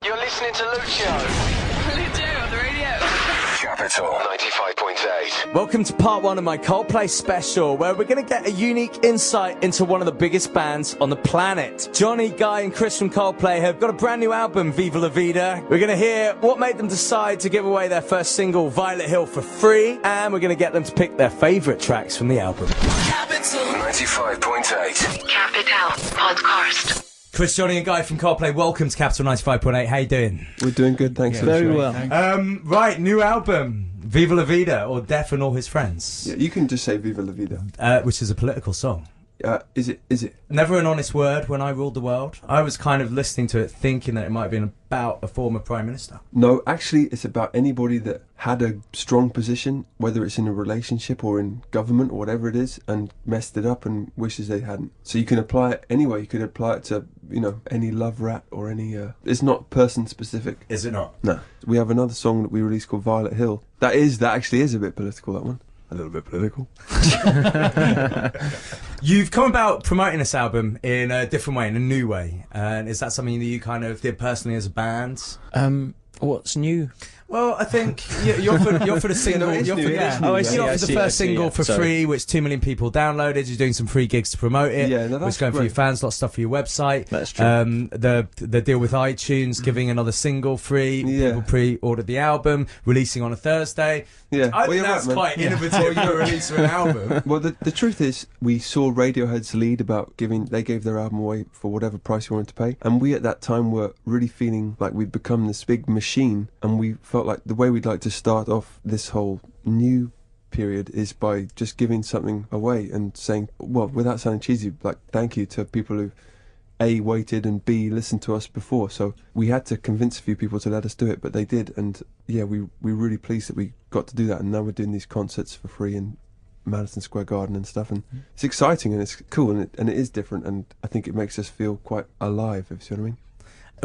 You're listening to Lucio. Lucio on the radio. Capital 95.8. Welcome to part one of my Coldplay special, where we're going to get a unique insight into one of the biggest bands on the planet. Johnny, Guy and Chris from Coldplay have got a brand new album, Viva La Vida. We're going to hear what made them decide to give away their first single, Violet Hill, for free, and we're going to get them to pick their favourite tracks from the album. Capital 95.8. Capital Podcast. Chris, Johnny and Guy from Coldplay, welcome to Capital 95.8. How you doing? We're doing good, thanks. Very well. Right, new album, Viva La Vida, or Death and All His Friends. Yeah, you can just say Viva La Vida. Which is a political song. Is it? Never an honest word when I ruled the world. I was kind of listening to it thinking that it might have been about a former Prime Minister. No, actually, it's about anybody that had a strong position, whether it's in a relationship or in government or whatever it is, and messed it up and wishes they hadn't. So you can apply it anyway. You could apply it to, any love rat or any... It's not person-specific. Is it not? No. We have another song that we released called Violet Hill. That actually is a bit political, that one. A little bit political. You've come about promoting this album in a different way, in a new way. And is that something that you kind of did personally as a band? What's new? Well, I think you offered a single. it's new, it is new, You yeah. offered the first single for free, which 2 million people downloaded. You're doing some free gigs to promote it. Yeah, no, that's which is going for great. your fans, a lot of stuff for your website. That's true. The deal with iTunes, giving another single free. Yeah. People pre-ordered the album, releasing on a Thursday. Yeah. I think you're that's right, man. quite innovative for a release of an album. Well, the truth is, we saw Radiohead's lead about they gave their album away for whatever price you wanted to pay, and we at that time were really feeling like we'd become this big machine, and we felt like the way we'd like to start off this whole new period is by just giving something away and saying, well, without sounding cheesy, like thank you to people who A, waited, and B, listened to us before. So we had to convince a few people to let us do it, but they did, and yeah, we're really pleased that we got to do that, and now we're doing these concerts for free in Madison Square Garden and stuff, and it's exciting and it's cool, and it is different, and I think it makes us feel quite alive, if you see what I mean.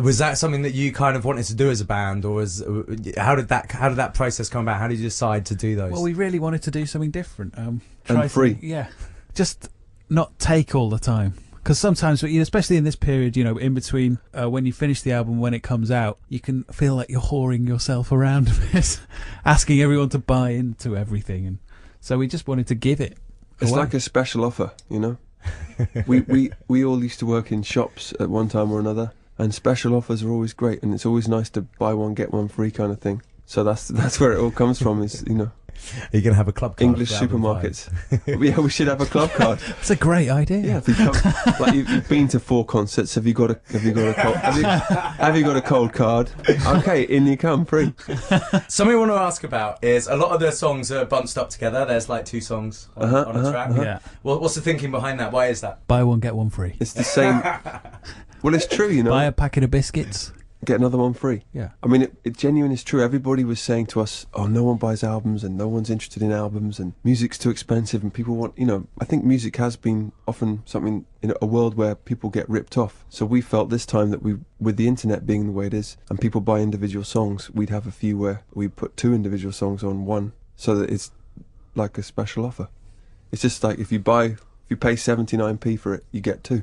Was that something that you kind of wanted to do as a band, or how did that process come about? How did you decide to do those? Well, we really wanted to do something different. And free. Just not take all the time. Because sometimes, especially in this period, in between when you finish the album, when it comes out, you can feel like you're whoring yourself around a bit, asking everyone to buy into everything. And so we just wanted to give it It's away. like a special offer, we all used to work in shops at one time or another, and special offers are always great, and it's always nice to buy one get one free kind of thing. So that's where it all comes from. Is Are you going to have a club card? English supermarkets. Yeah, we should have a club card. It's a great idea. Yeah, if you come, you've been to 4 concerts. Have you got a cold card? Okay, in you come, free. Something I want to ask about is a lot of the songs are bunched up together. There's like 2 songs on a track. Yeah. Well, what's the thinking behind that? Why is that? Buy one, get one free. It's the same. Well, it's true, Buy a packet of biscuits. Get another one free. Yeah. I mean, it genuinely is true. Everybody was saying to us, oh, no one buys albums and no one's interested in albums and music's too expensive and people want, I think music has been often something in a world where people get ripped off. So we felt this time that with the internet being the way it is and people buy individual songs, we'd have a few where we put 2 individual songs on one so that it's like a special offer. It's just like if you pay 79p for it, you get 2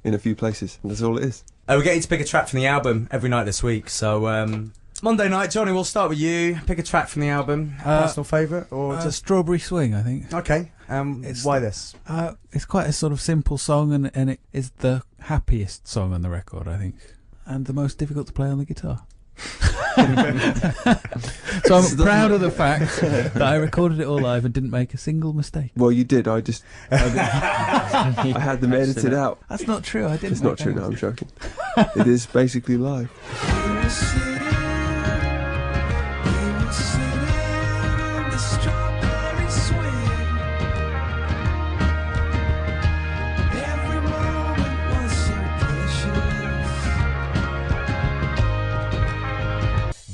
in a few places. And that's all it is. We're getting to pick a track from the album every night this week. So Monday night, Johnny, we'll start with you. Pick a track from the album. Personal favourite, or just Strawberry Swing, I think. okay? Why this? It's quite a sort of simple song, and it is the happiest song on the record, I think, and the most difficult to play on the guitar. So I'm proud of the fact that I recorded it all live and didn't make a single mistake. Well, you did. I had them edited out. That's not true. I didn't. It's not true. No, I'm joking. It is basically live.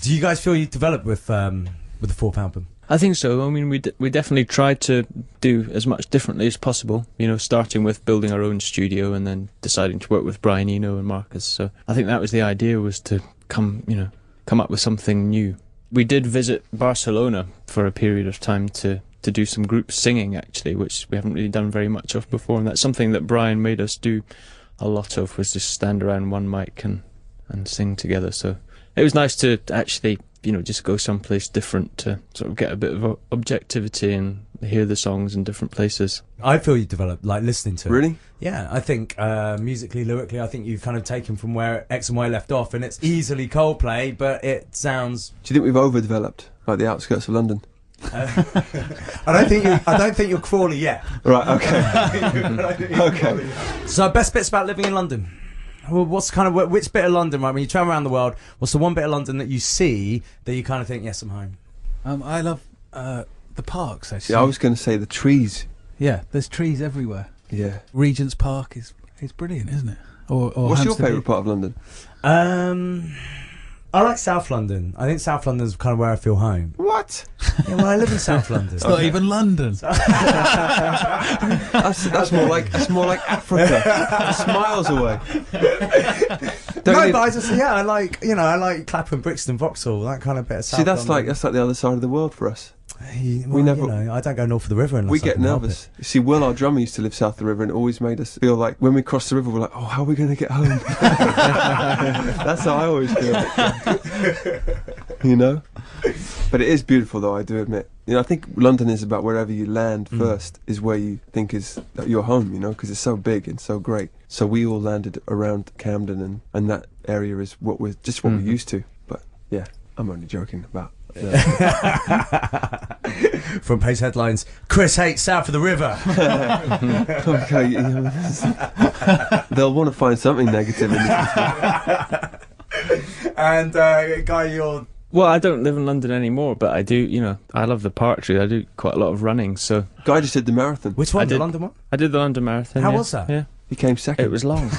Do you guys feel you developed with the 4th album? I think so. I mean, we definitely tried to do as much differently as possible, starting with building our own studio and then deciding to work with Brian Eno and Marcus. So I think that was the idea, was to come up with something new. We did visit Barcelona for a period of time to do some group singing, actually, which we haven't really done very much of before, and that's something that Brian made us do a lot of, was just stand around one mic and sing together. So it was nice to actually, just go someplace different to sort of get a bit of objectivity and hear the songs in different places. I feel you developed, like, listening to it. Really? Yeah, I think musically, lyrically, I think you've kind of taken from where X and Y left off, and it's easily Coldplay, but it sounds... Do you think we've overdeveloped, like the outskirts of London? I don't think you're Crawley yet. Right, okay. Okay. So, best bits about living in London? Well, which bit of London, right, when you travel around the world, what's the one bit of London that you see that you kind of think, yes, I'm home? I love the parks, actually. Yeah, I was going to say the trees. Yeah, there's trees everywhere. Yeah. Regent's Park is brilliant, isn't it? Or What's your Hampstead favourite Heath. part of London? I like South London. I think South London's kind of where I feel home. What? Yeah, well, I live in South London. It's not even London. That's more like Africa. That's miles away. But I just I like Clapham, Brixton, Vauxhall, that kind of bit of South See, that's London. like the other side of the world for us. We never- I don't go north of the river unless We I get can help nervous. it. You see, Will, our drummer, used to live south of the river, and it always made us feel like when we cross the river, we're like, oh, how are we going to get home? That's how I always feel. But it is beautiful, though, I do admit. I think London is about wherever you land first is where you think is your home, because it's so big and so great. So we all landed around Camden, and that area is what we're used to. But yeah, I'm only joking about. Front page headlines: Chris hates south of the river. Okay, they'll want to find something negative in this. And Guy, you're... Well, I don't live in London anymore, but I do, I love the park tree. I do quite a lot of running, so... Guy just did the marathon. Which one? I The did. London one? I did the London Marathon. How yeah. was that? Yeah. He came second. It was long.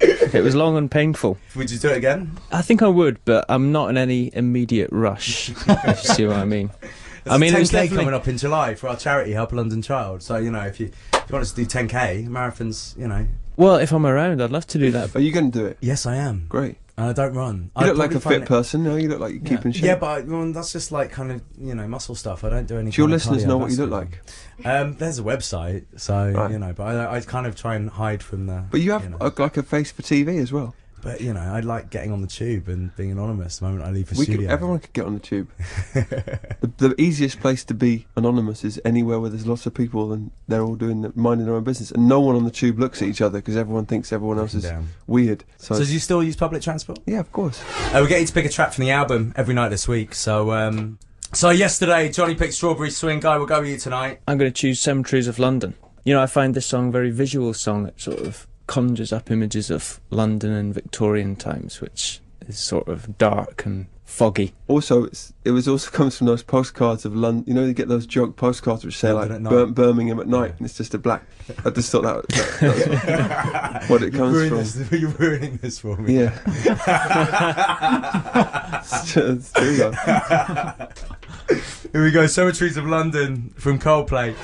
It was long and painful. Would you do it again? I think I would, but I'm not in any immediate rush, if you see what I mean. There's a 10K it was definitely... coming up in July for our charity, Help a London Child. So, if you want us to do 10K, marathons, Well, if I'm around, I'd love to do that. Are you going to do it? Yes, I am. Great. And I don't run. You look like a fit person. No, you look like you're keeping shape. Yeah, but that's just like kind of, muscle stuff. I don't do any. Do your kind of listeners know what you look cardiovascular. like? There's a website, so, Right. but I kind of try and hide from the... But you have like a face for TV as well. But, I like getting on the tube and being anonymous the moment I leave the studio. Everyone could get on the tube. the easiest place to be anonymous is anywhere where there's lots of people and they're all minding their own business, and no one on the tube looks at each other because everyone thinks everyone else is weird. So do you still use public transport? Yeah, of course. We're getting to pick a track from the album every night this week. So yesterday, Johnny picked Strawberry Swing. Guy, we'll go with you tonight. I'm going to choose Cemeteries of London. I find this song a very visual song. It sort of conjures up images of London in Victorian times, which is sort of dark and foggy. Also, it comes from those postcards of London. You get those joke postcards which say London like at night. Birmingham at night, and it's just a black. I just thought that was what it comes from. You're ruining this for me. Yeah. It's true though. Here we go, Cemeteries of London from Coldplay.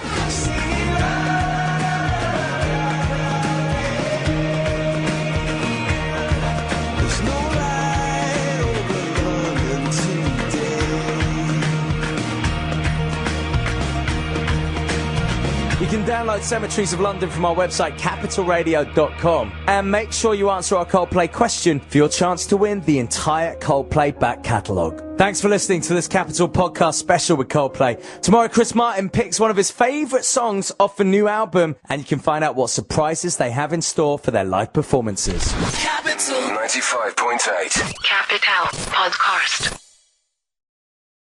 You can download Cemeteries of London from our website, capitalradio.com. And make sure you answer our Coldplay question for your chance to win the entire Coldplay back catalogue. Thanks for listening to this Capital podcast special with Coldplay. Tomorrow, Chris Martin picks one of his favourite songs off the new album, and you can find out what surprises they have in store for their live performances. Capital 95.8. Capital Podcast.